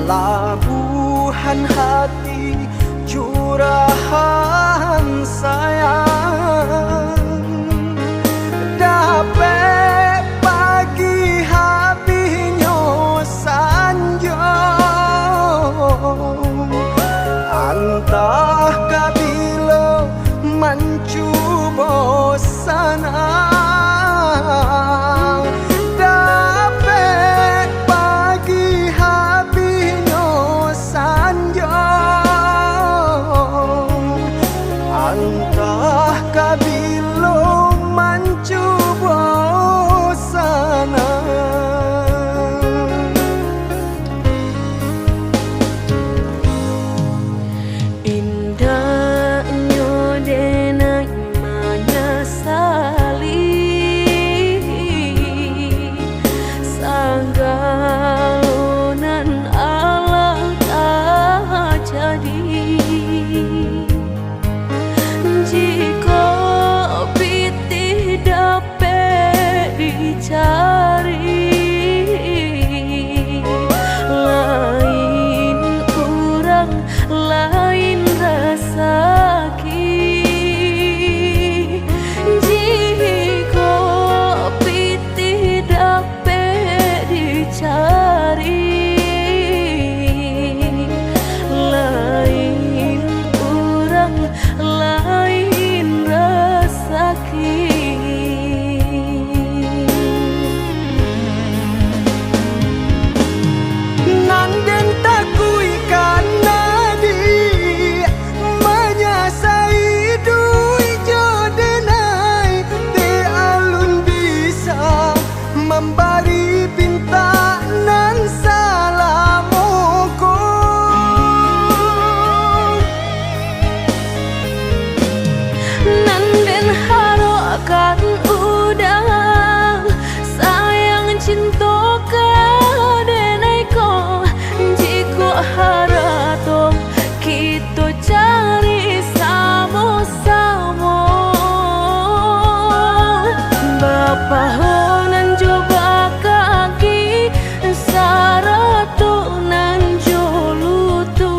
labuhan hati, curahan sayang. Dapat pagi habisnya sanjo, antah kabila mencuba sana. Dapat pagi habisnya sanjo, antah kabila mencuba sana. Indahnya denai menyesali sanggalonan Allah tak jadi. Jika pitih dapat dicari, lain kurang lain rasaki. Jika pitih dapat dicari, lain kurang lain rasaki. Nanden takui karena di menyasai dui jodenai, te alun bisa memberi pinta nan salamoko. Nanden haro akan udang sayang cinta kadenai ko. Jika harato kita cari sama-sama, Bapa honan coba kaki saratu nan jolutu.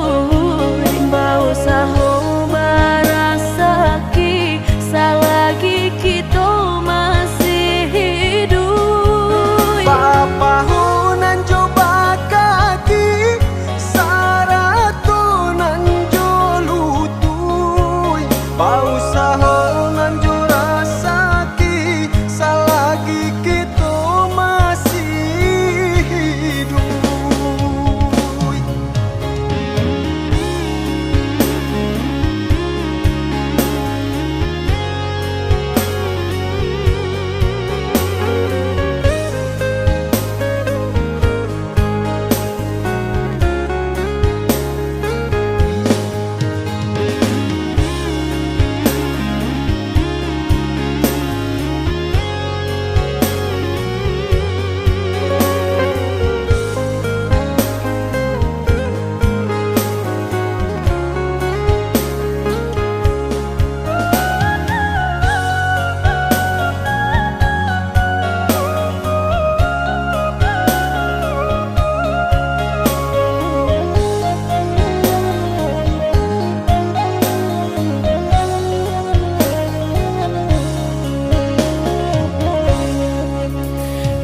Bau saho barasaki selagi kita masih hidup. Bapa hunan coba kaki saratunan jolutui, bau sahonan jurasaki selagi kita masih hidup.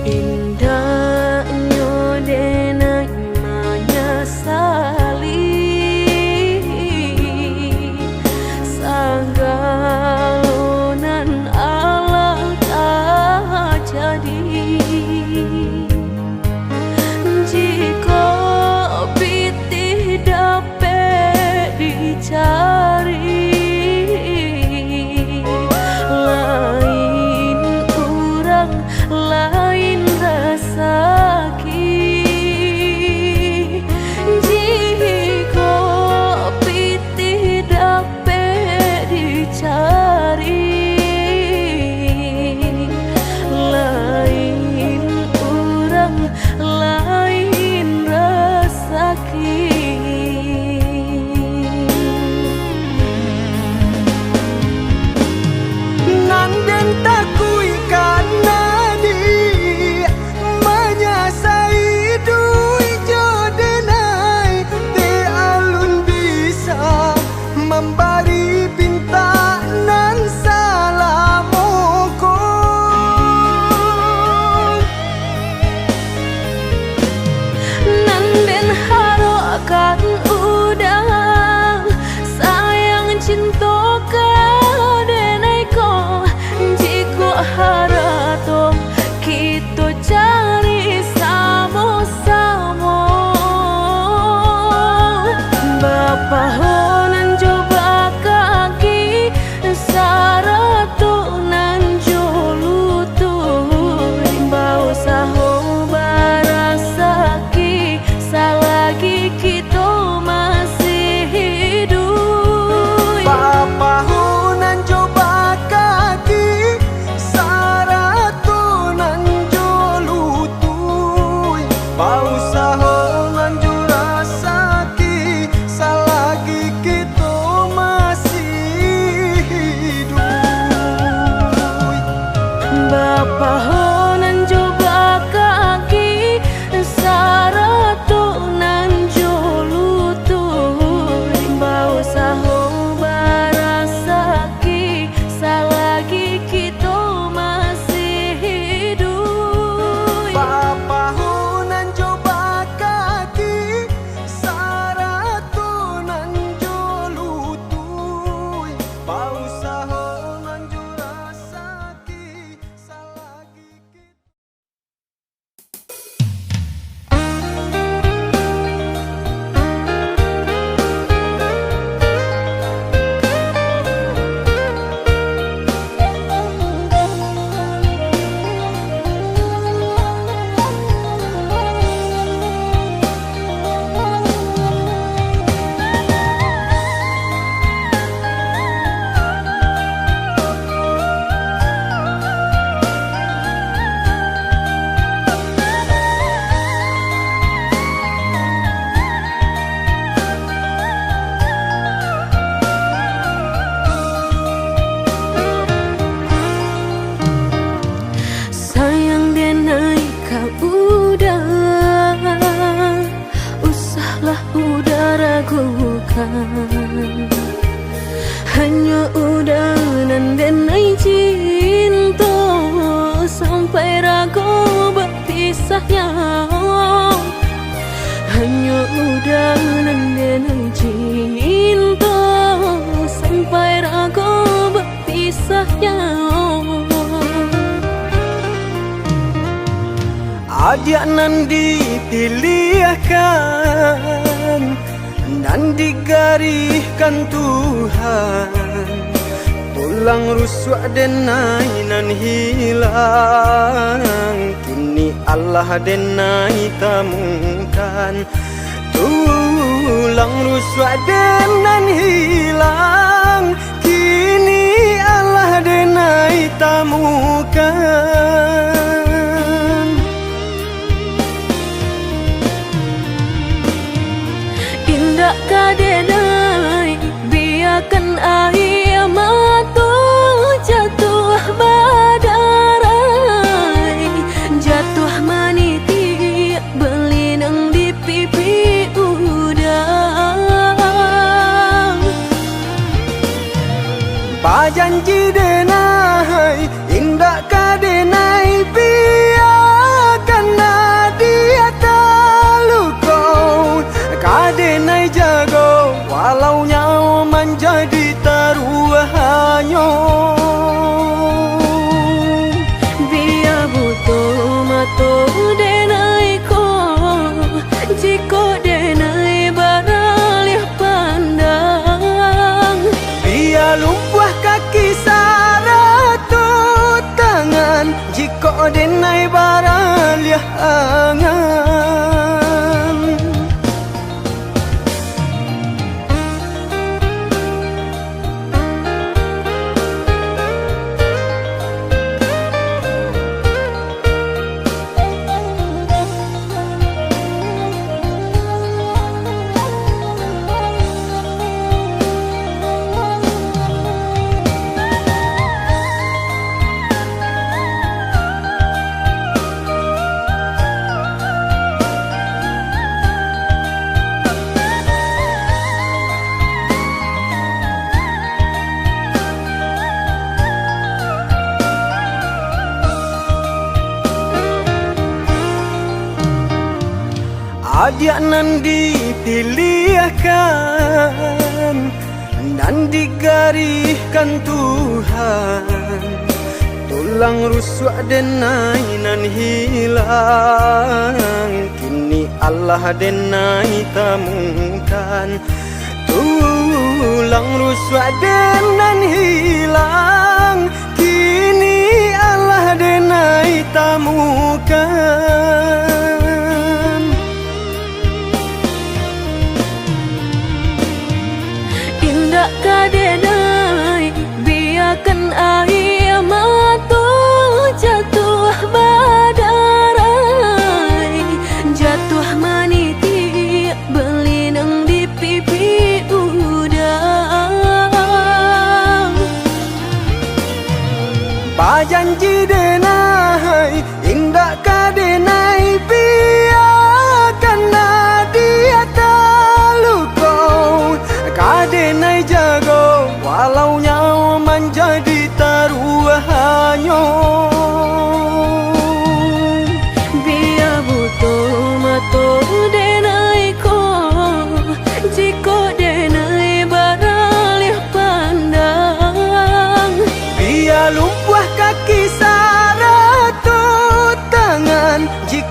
Indahnya denai menyesali sanggalonan Allah tak jadi. Jika pitih dapat dicari, lain kurang lain rasaki. Jika pitih dapat dicari, lain kurang lain rasaki. Nanden takui karena di bau saho lanjut rasaki selagi kita masih hidup. Bapa honan coba kaki saratu nan jolutuy bau saho barasaki selagi kita masih hidup. Bapa hunan coba kaki saratu nan jolutuy bau saho lanjut rasaki selagi kita. Sayang dia naik ke udara, usahlah udara ragukan. Hanya udanan dan naik cinta sampai ragu berpisahnya. Hanya udanan dan naik cinta sampai ragu berpisahnya. Adik nan dipilihkan dan digariskan Tuhan, tulang rusuk denai nan hilang, kini Allah denai temukan. Tulang rusuk denan hilang, kini Allah denai temukan. Indah kadenai biarkan air mata jatuh badarai, jatuh meniti berlinang di pipi udang. Bajanji denai indah kadenai biarkan dia terluka, kadenai jago walau nyawa menjadi taruhannya. Biar butuh mata denai ko, jika denai baralih pandang. Biar lumpuh kaki saratu tangan, jika denai baralih angan. Adik nan dipilihkan dan digariskan Tuhan, tulang rusuk denai nan hilang, kini Allah denai temukan. Tulang rusuk denan hilang, kini Allah denai temukan. Indah kadenai biarkan air mata jatuh badarai,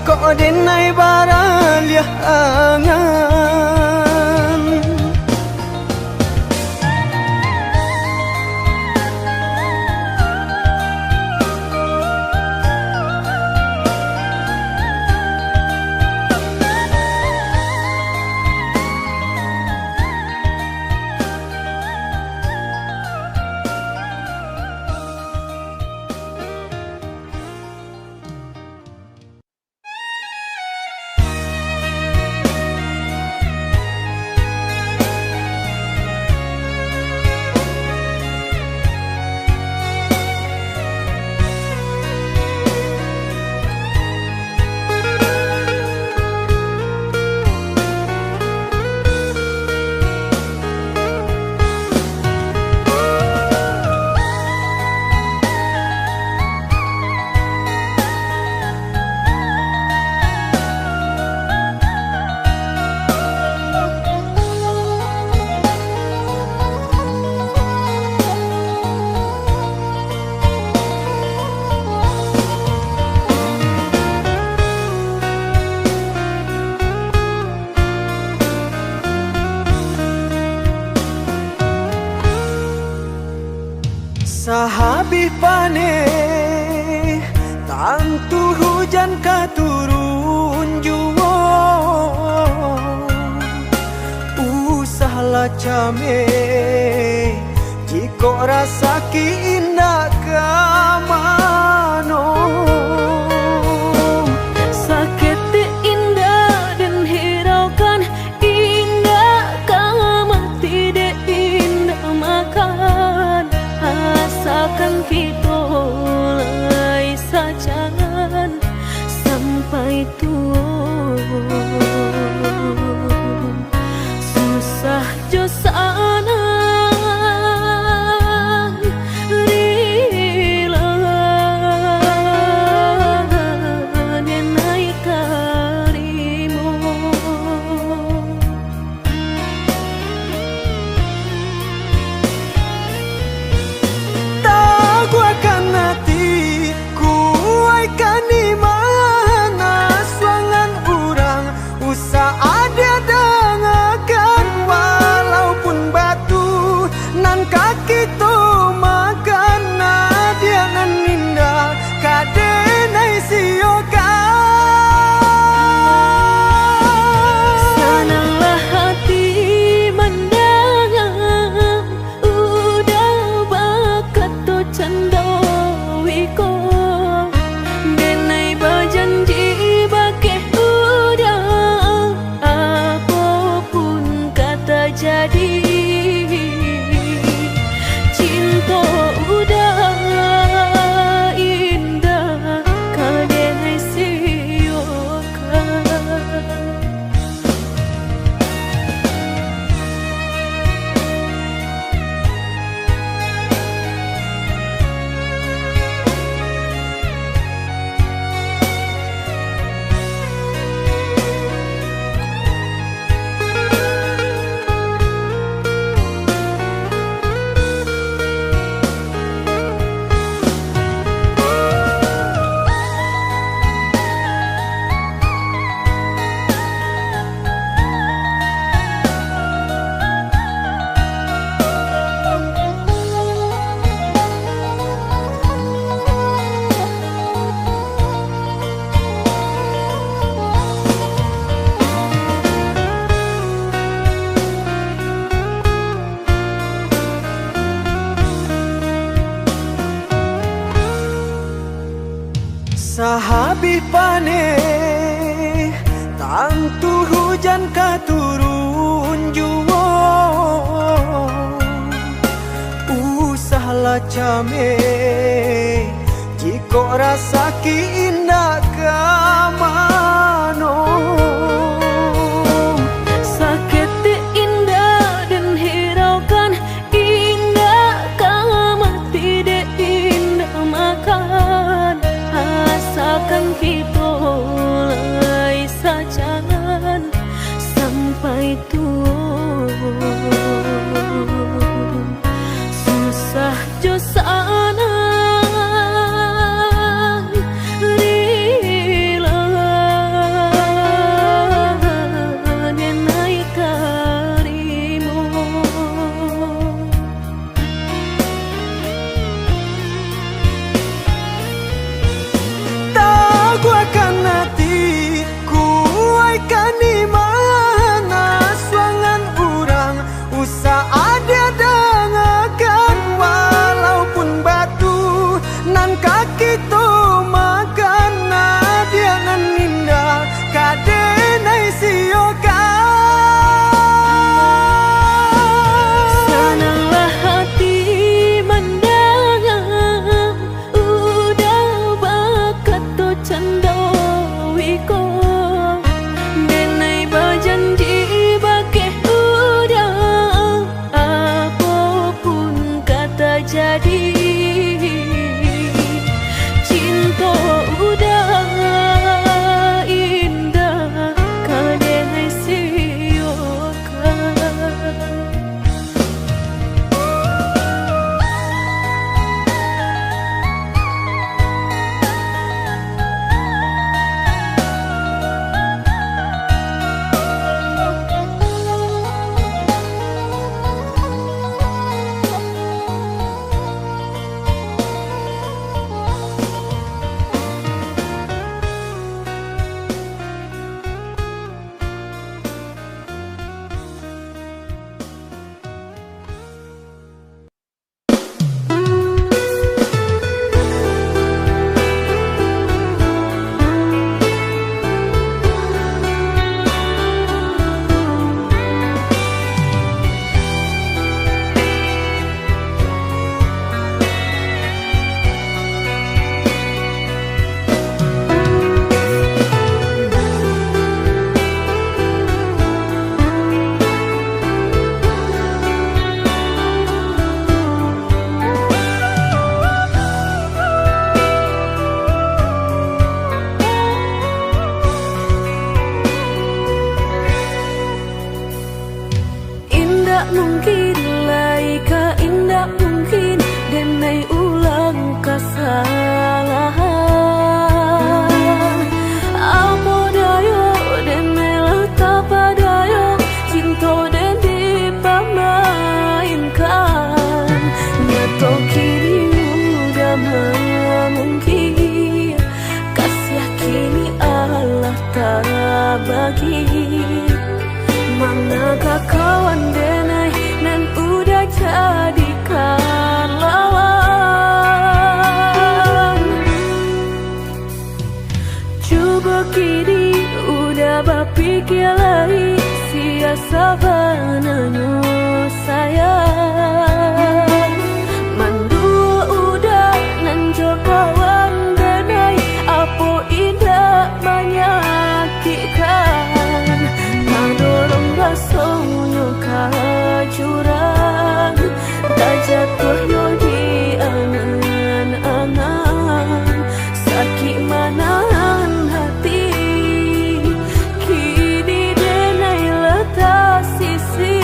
kok denai baraliah angan. Sahabih paneh tantu hujan katurun juwo usahlah came jiko rasa ki indah kamano sakit indah dan hiraukan indah kamu tidak indah makan asalkan kita lai sajangan sampai tua susah jo sana rila denai karimu ku akan hati ku akan di mana suangan urang usah ada dengakan walaupun batu nan kaki tu makan nadia nan indah kadenai siokan senanglah hati mendengar udah bakat tu candawiko denai berjanji bakeh udah apapun kata jadi cinta udah indah kadenai siokan. Sahabih paneh tantu hujan katurun juwo usahlah came jiko rasa ki indah kamano Sakit indah dan hiraukan indah kamu tidak indah makan asalkan kita lai sajangan sampai tua susah jo sana bagi. Manakah kawan denai nan udah jadikan lawan. Coba kini udah berpikir lagi, siasa bananyo sayang. Mandua udah nanjo kawan denai, apo indah menyakitkan. Madorong rasonyo kajurang, tak jatuh yo di angan-angan. Sakit manahan hati, kini denai letak sisi.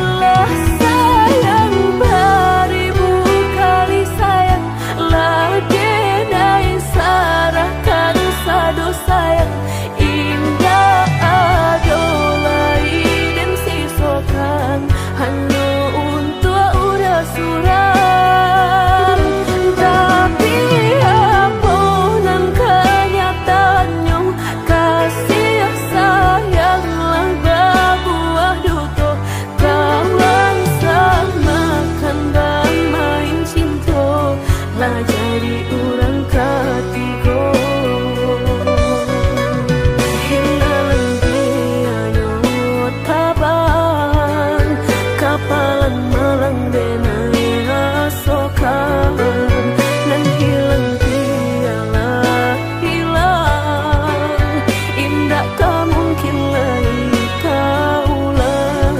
Lah sayang beribu kali sayang, lah denai sarahkan sadu sayang. Indah adolai dan sisokan hanya untuk udah suram. Tapi apunan kenyataannya, kasih sayang lah berbuah duto. Kawan samakan dan main cinta, lah jadi orang ketiga. Hinalan dianyo tabang, kapalan malang denai asokan. Nan hilang dialah hilang, indah tak mungkin lagi kaulang.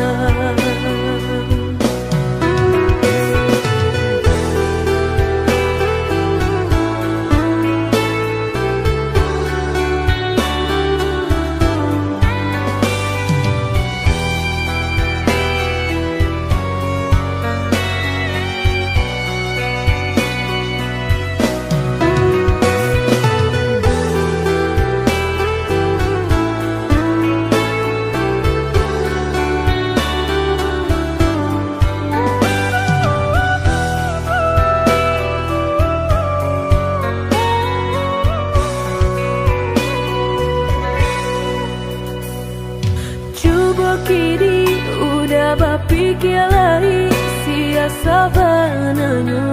Coba kini udah berpikir lagi, siasa bananyo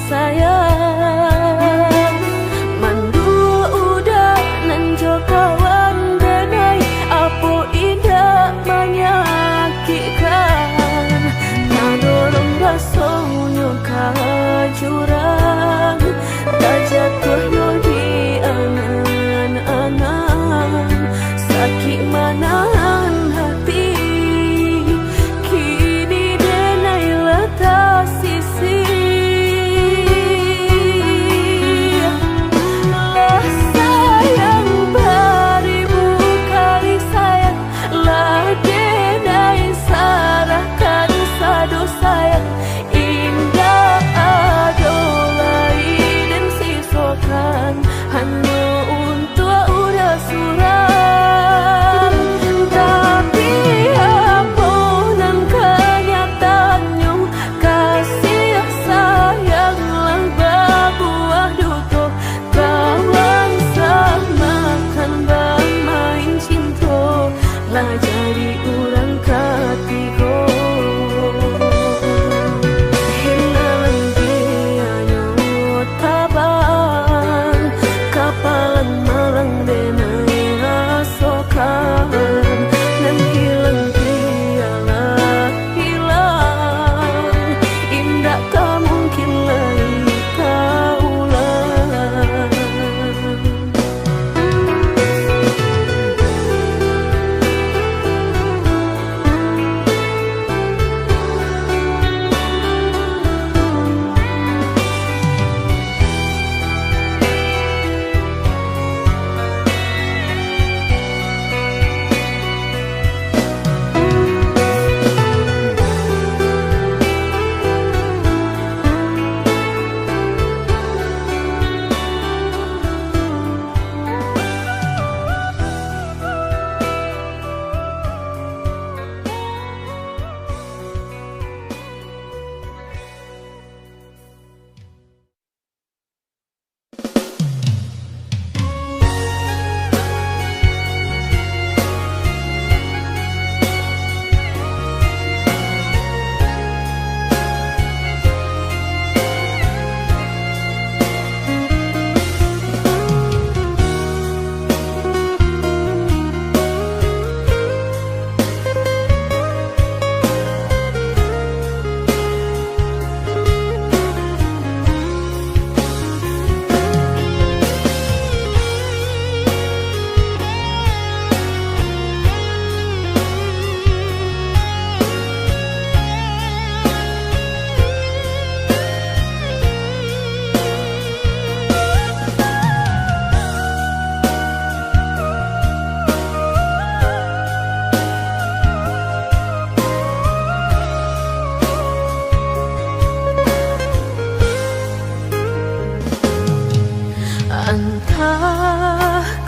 sayang. Mandua udah nanjo kawan denai, apo indah menyakitkan. Nadorong rasonyo kajurang, tak jatuh yo di angan-angan. Sakit manahan hati, kini denai letak sisi. Lah sayang beribu kali sayang, lah denai sarahkan sadu sayang. Indah adolai dan sisokan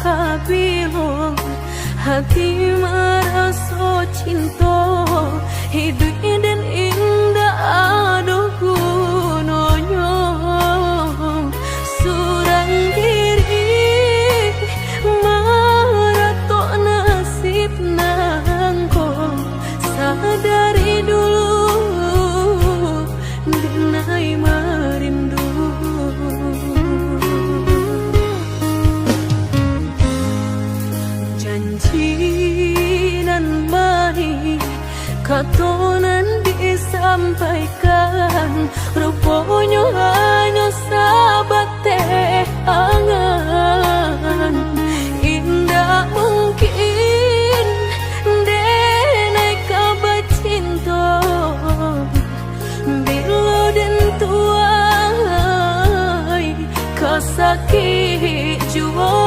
kabilong hati merasa cinta hidup dan indah aduh gunanya surang diri maratok nasib nangko sadari dulu dinai merindu janjinan mani katonan disampaikan rupanya hanya sahabat teh angan indah mungkin denai kabar cinta bila dan tuai kasakit jua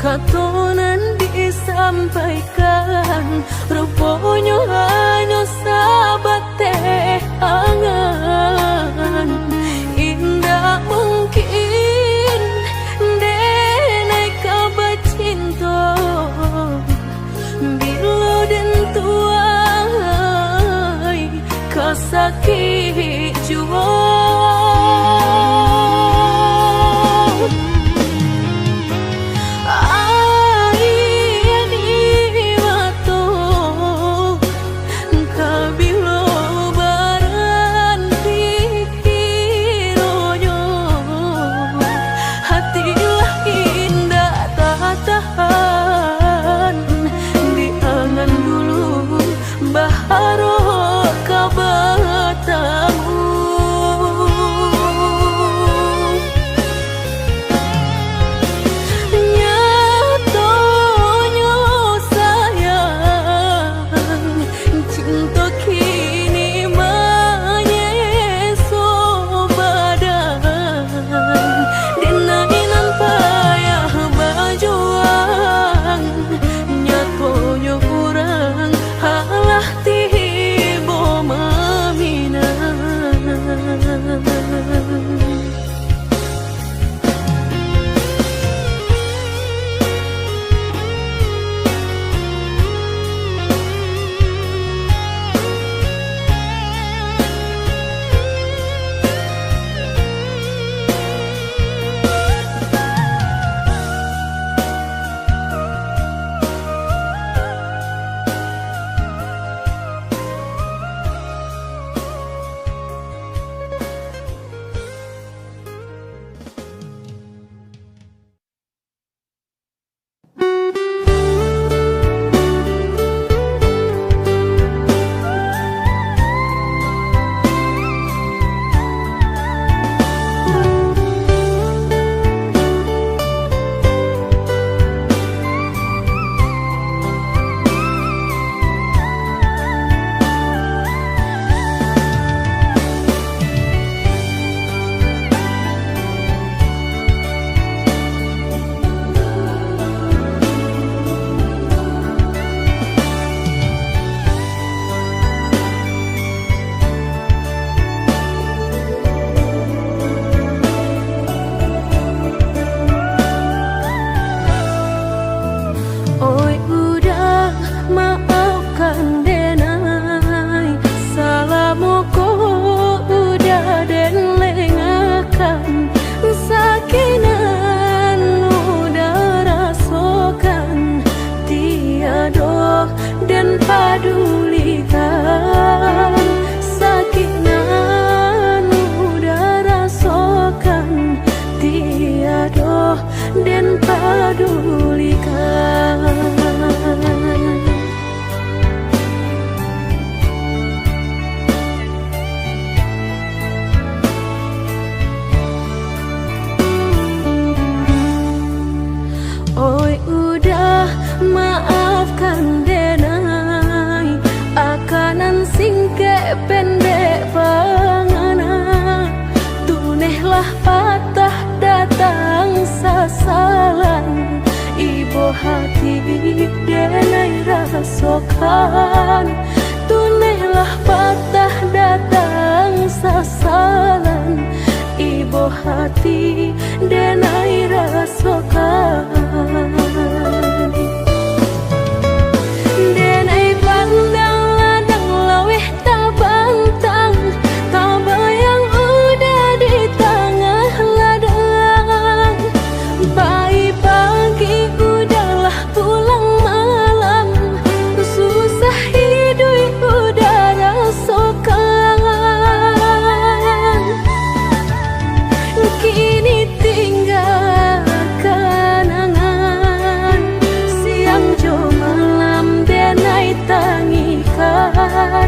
katonan disampaikan rupanya hanya sahabat teh angan indah mungkin denai kabar cinta bila dan tuai kasakit jua baharo kabatamu singke pendek pangana, tunehlah patah datang sasalan. Ibu hati denai rasokan, tunehlah patah datang sasalan. Ibu hati denai rasokan. Denai pandang ladang laweh tabantang, tabayang udah di tengah ladang. Bayi pagi udahlah pulang malam, susah hidup udah rasakan. Kini tinggal kenangan, siang jo malam denai tangikan.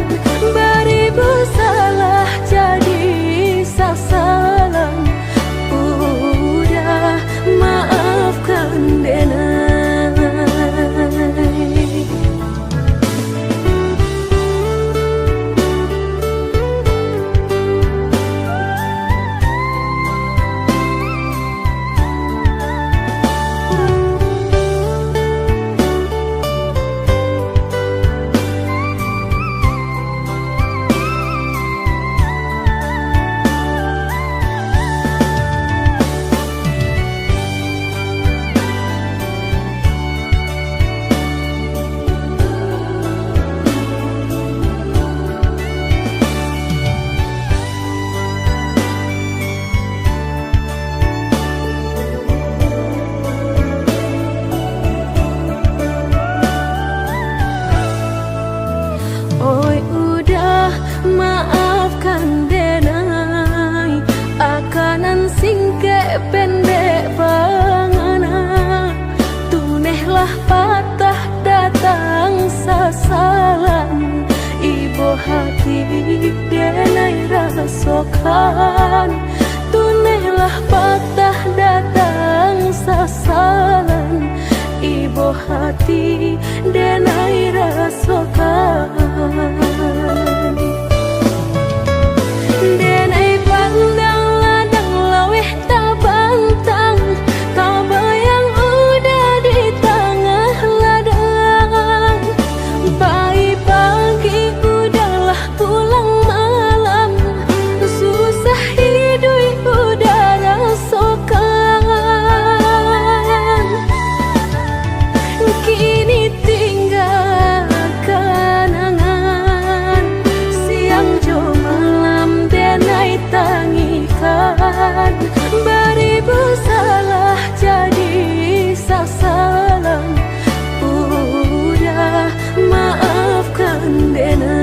Beribu salah jadi sasalan, udah maafkan denai. Oi udah maafkan denai, akanan singke pendek pangana, tunehlah patah datang sasalan. Ibu hati denai rasokan, tunehlah patah datang sasalan. Ibu hati denai rasokan. Denai pandang ladang laweh tabantang, tabayang udah di tengah ladang. Bayi pagi udahlah pulang malam, susah hidup udah rasakan. Kini tinggal kenangan, siang jo malam denai tangikan. Beribu salah jadi sasalan, udah maafkan denai.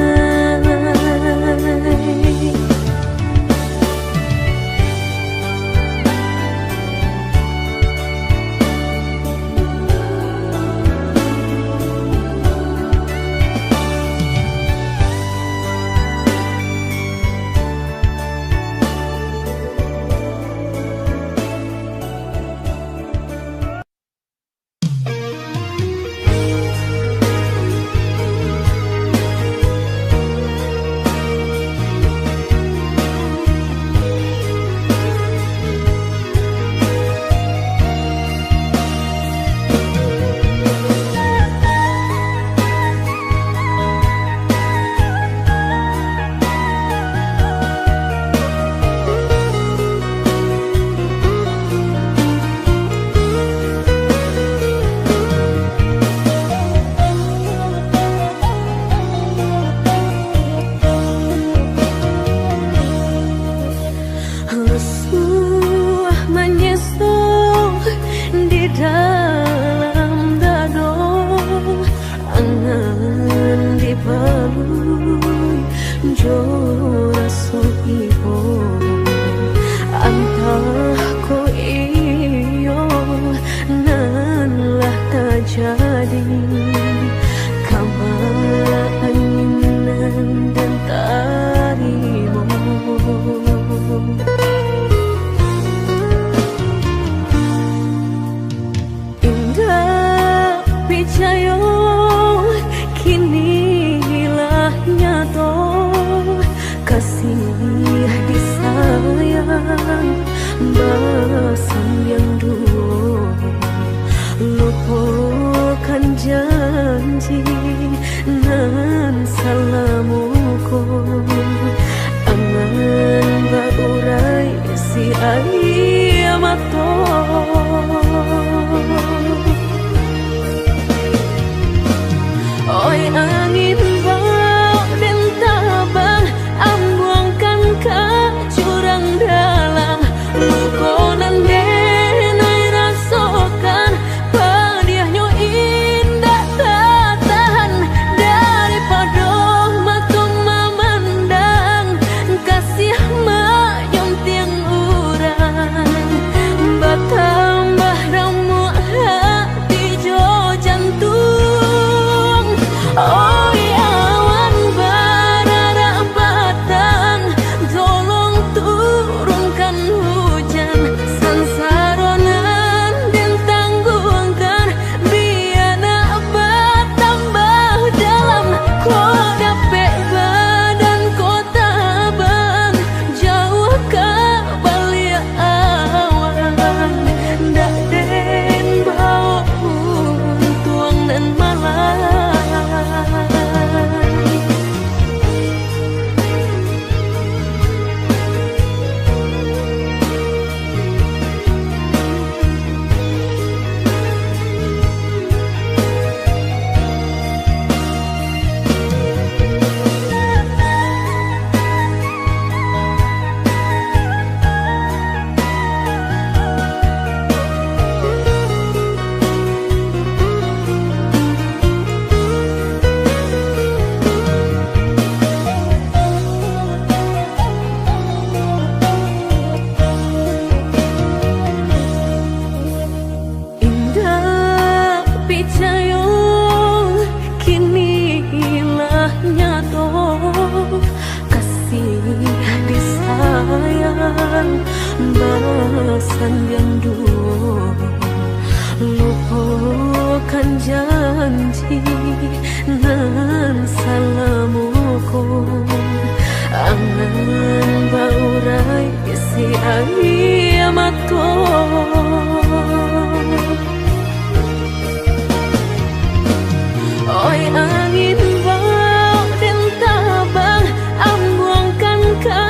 Indah picayo kini hilah nyato. basan gandu lupakan janji nan salamuku angan baurai si ayamato oi angin bau dan tabang ambuangkan ke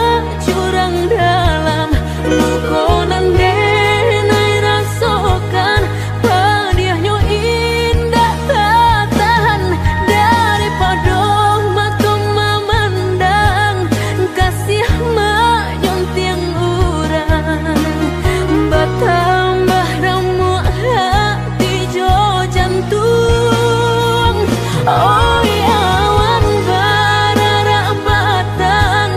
jurang dalam lukonan denai rasokan padiahnya indah tak tahan daripada mata memandang kasih menyunting urang bertambah ramu hati jo jantung oh awan barara batang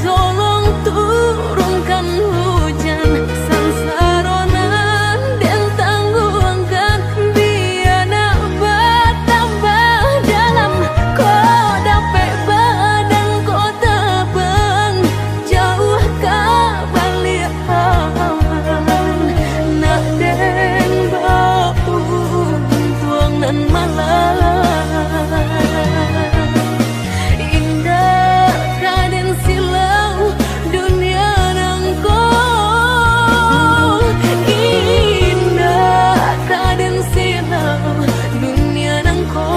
tolong turunkan hujan sansaronan dan tangguhkan biana bertambah dalam kau dapat badan kau terbang jauh ke balik awan nak den bau tuang nan malam indah raden silau dunia nangko indah raden silau dunia nangko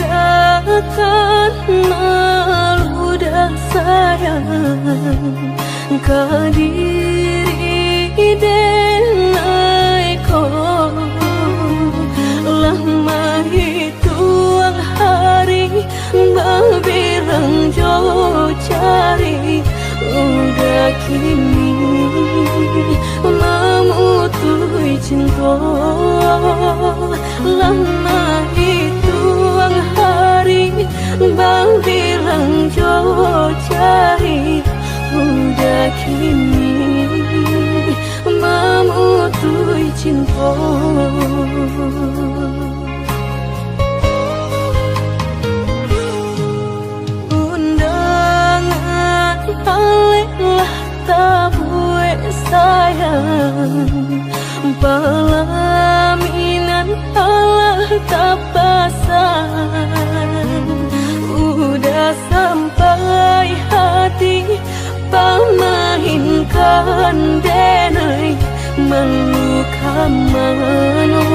tinggalkan maludah sayang ke diri denai ko lama hituang hari berbilang jauh cari udah kini memutui cinta lama hituang hari berbilang jauh cari udah kini memutui cinta undangan aleklah tabue sayang pelaminan Allah tak pasang udah sampai hati pamahinkan denai meluka mano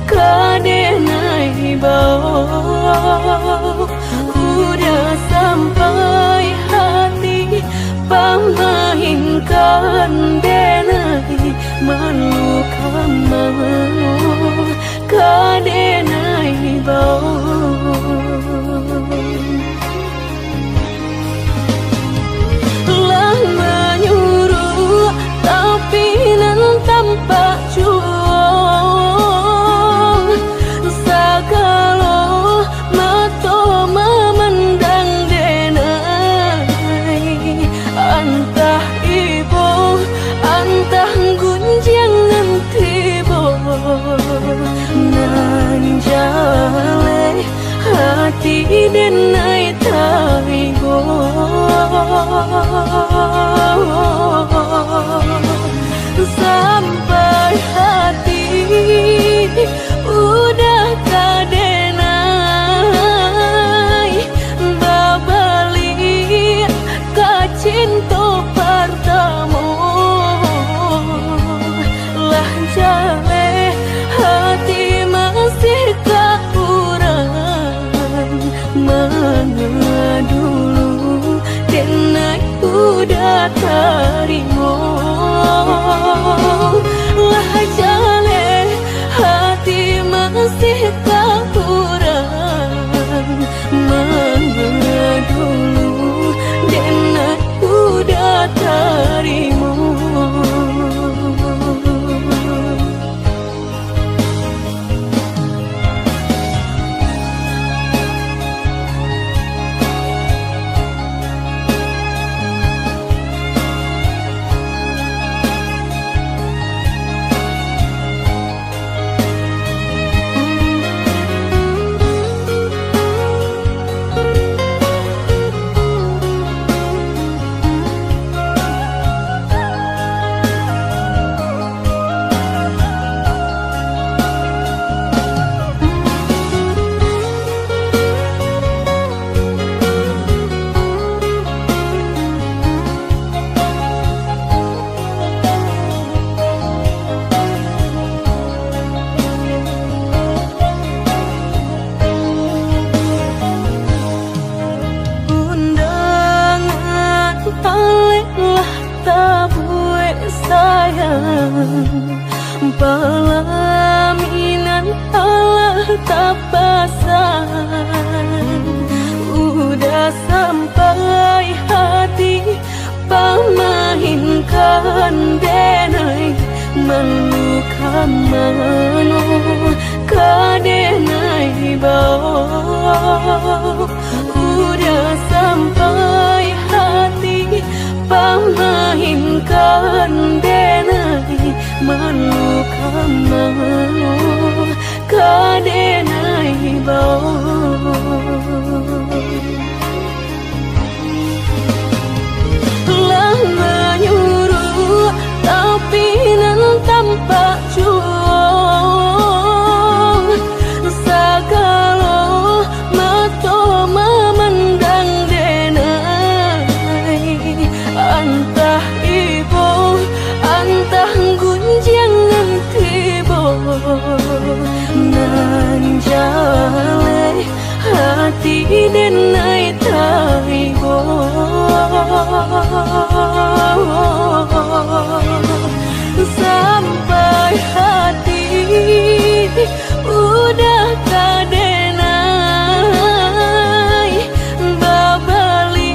kadenai bau udah sampai hati pamahinkan denai meluka mano kadenai bau lah menyuruh tapi nan tanpa juang segala mata memandang denai antah ibu antah gunjangan tiba nan jale hati denai tak taibo. Sampai hati udah kadenai babali ka cinta pertama lah jale hati masih kurang mana dulu denai udah terima lah jale hati masih kurang mana dulu denai udah terima. Pelaminan Allah tak pasang udah sampai hati pamahinkan denai meluka mano kadenai bau udah sampai hati pamahinkan denai meluka mano kadenai bau lah menyuruh tapi nan tanpa cuong segala mata memandang denai antah ibu antah gunjangan tiba nan jale hati denai taibo sampai hati udah kadenai babali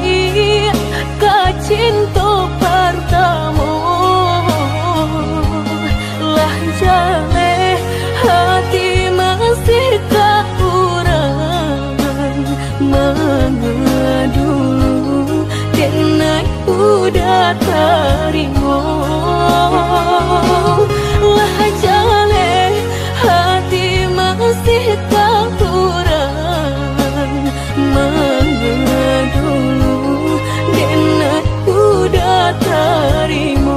ka cinta pertama lah jale hati masih kurang mana dulu denai udah terima lah jale hati masih kurang mana dulu denai udah terima.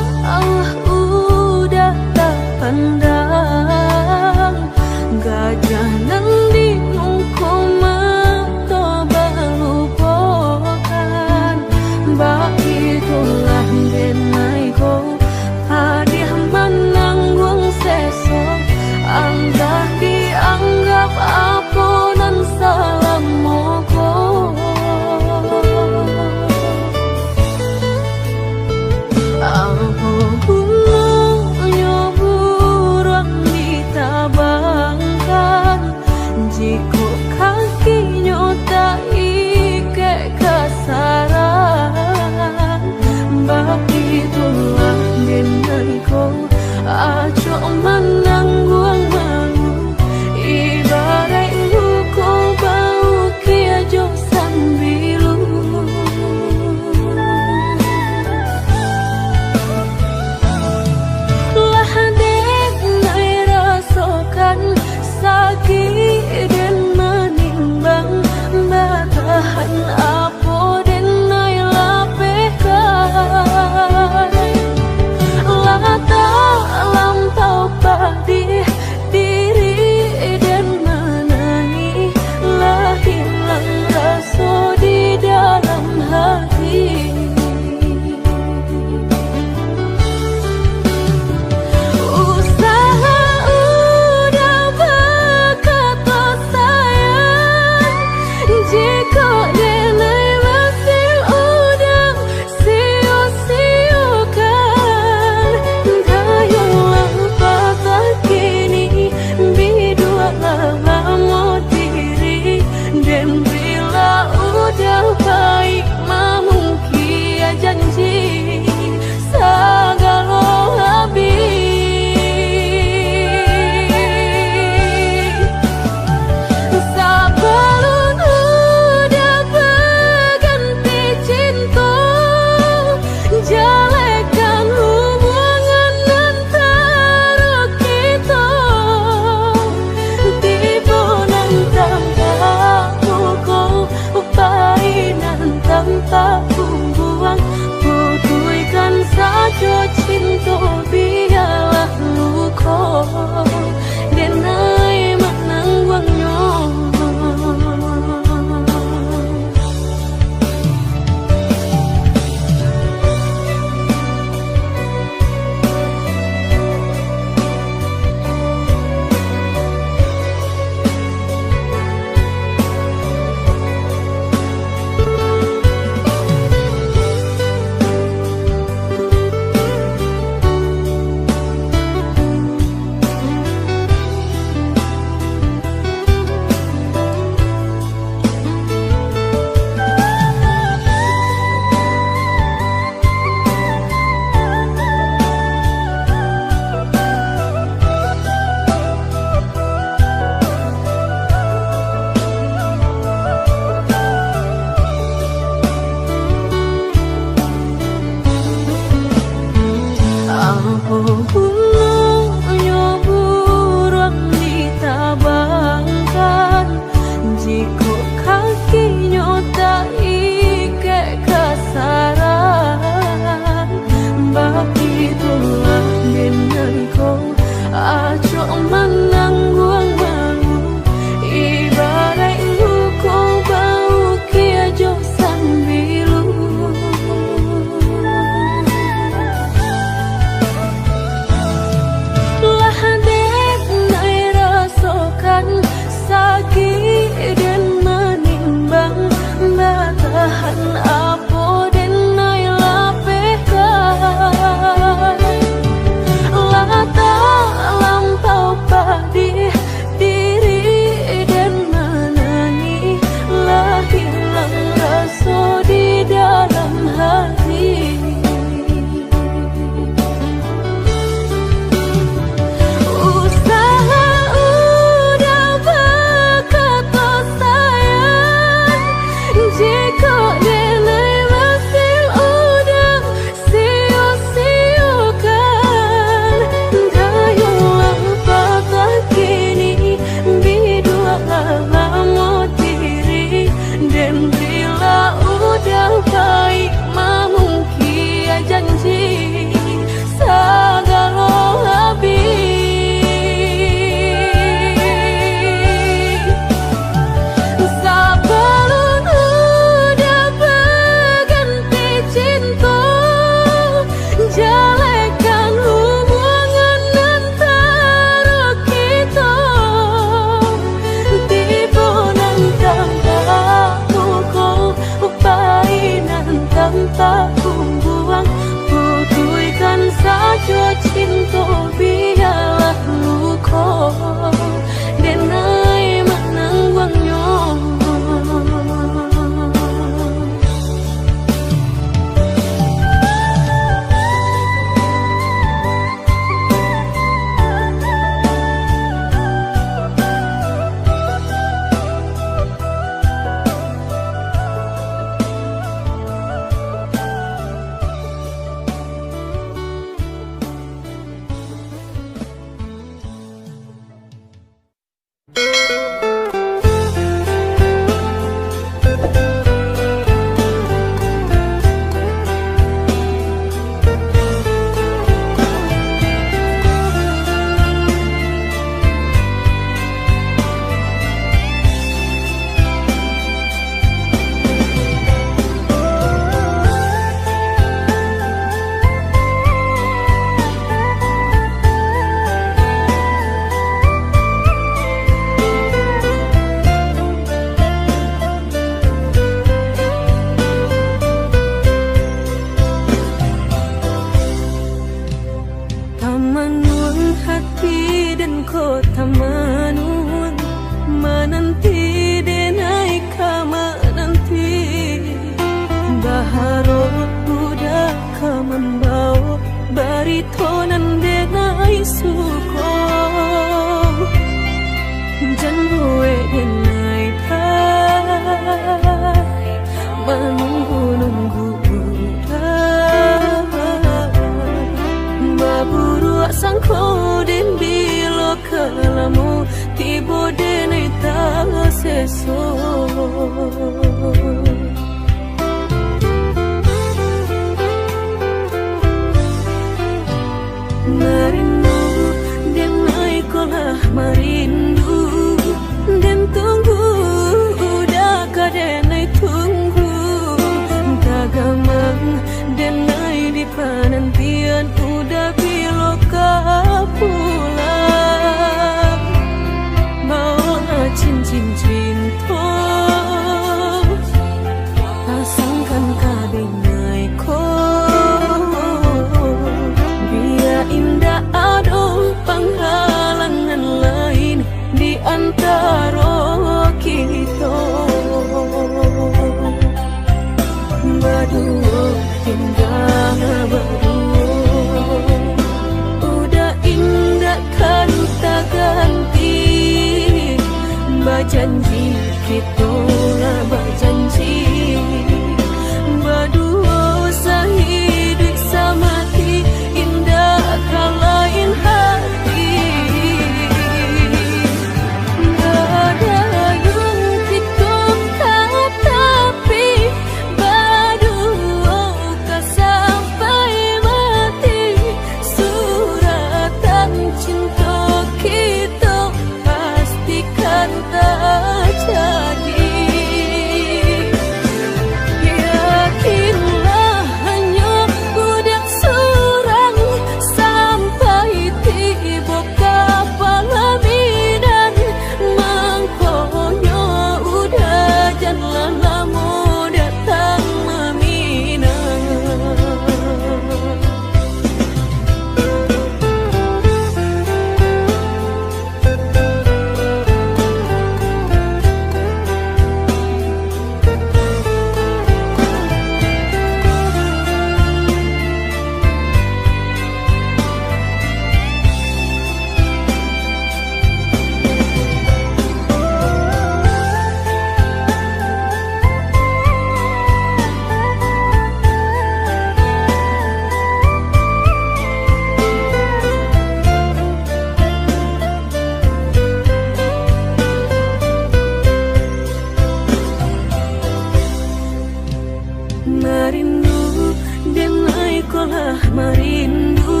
lah merindu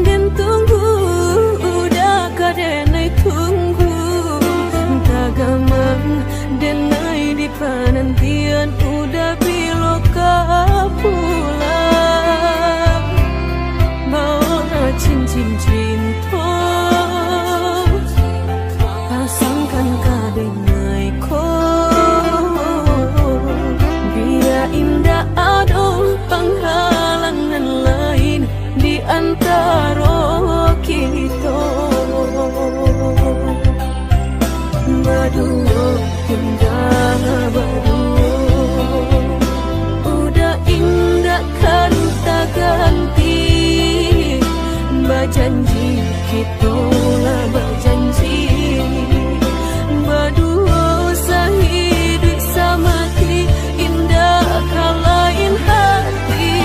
dan tunggu udah kadenai tunggu tagamang denai di panantian udah biloka pulang bawa cincin cinta pasangkan kadenai ko biar indah ada penghalangan lain di antara kita berdua indah berdua udah indah kan tak ganti berjanji kita lah berjanji berdua sehidup semati indah kalain hati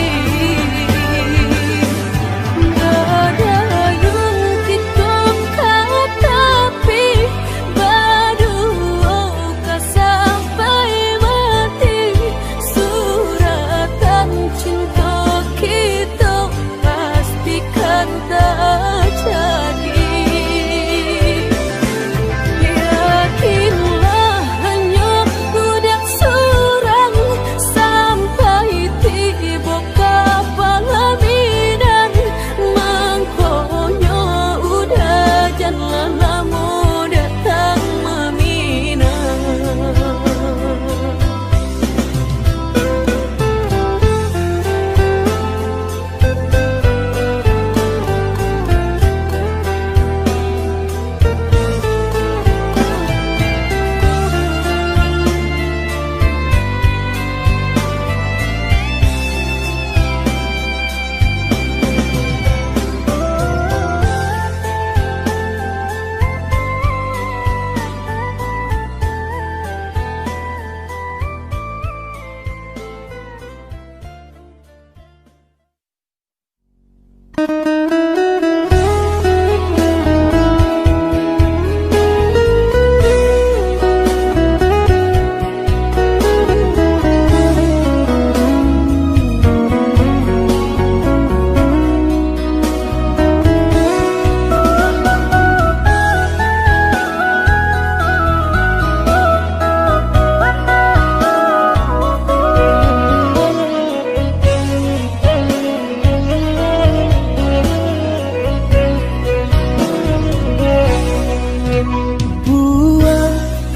gak ada yang kita tapi berdua kan sampai mati suratan cinta kita pastikan tak jadi. Yakinlah hanya budak surang sampai tiba kapalaminan mangkonya udah jangan lama datang meminang.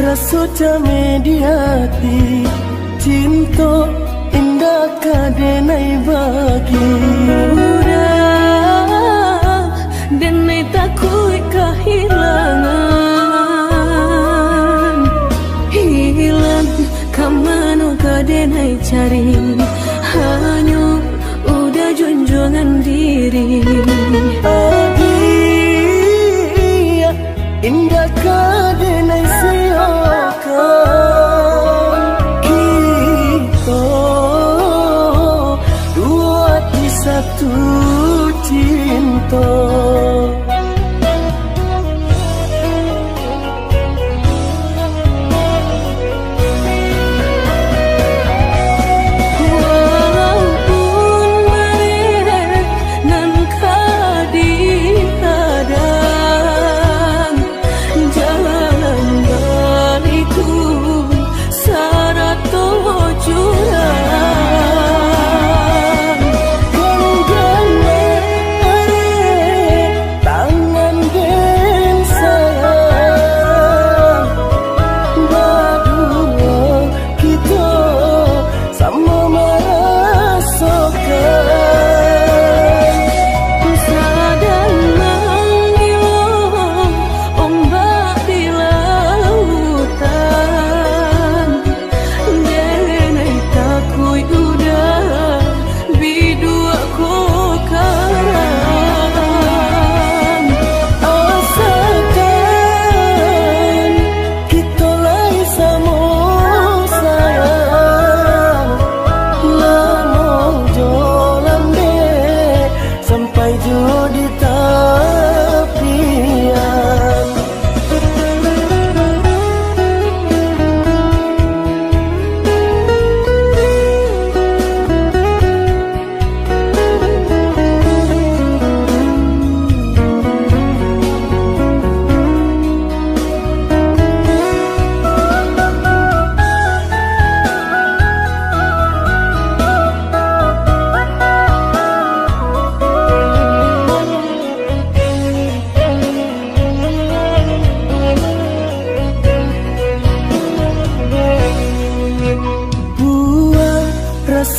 Rasa mediati cinta indah kadenai bagi Udah denai takut kehilangan hilang kamano kadenai cari hanya udah junjungan diri Adia indah kadenai siakan kita dua di satu cinta. Walaupun mereka nan kadi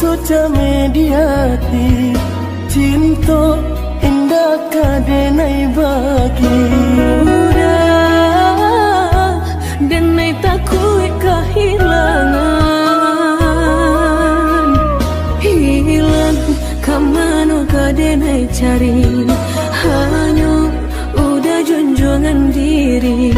sudah mediati cinta indah kadenai bagi udah denai takui kehilangan hilang kamano kadenai cari hanya udah junjungan diri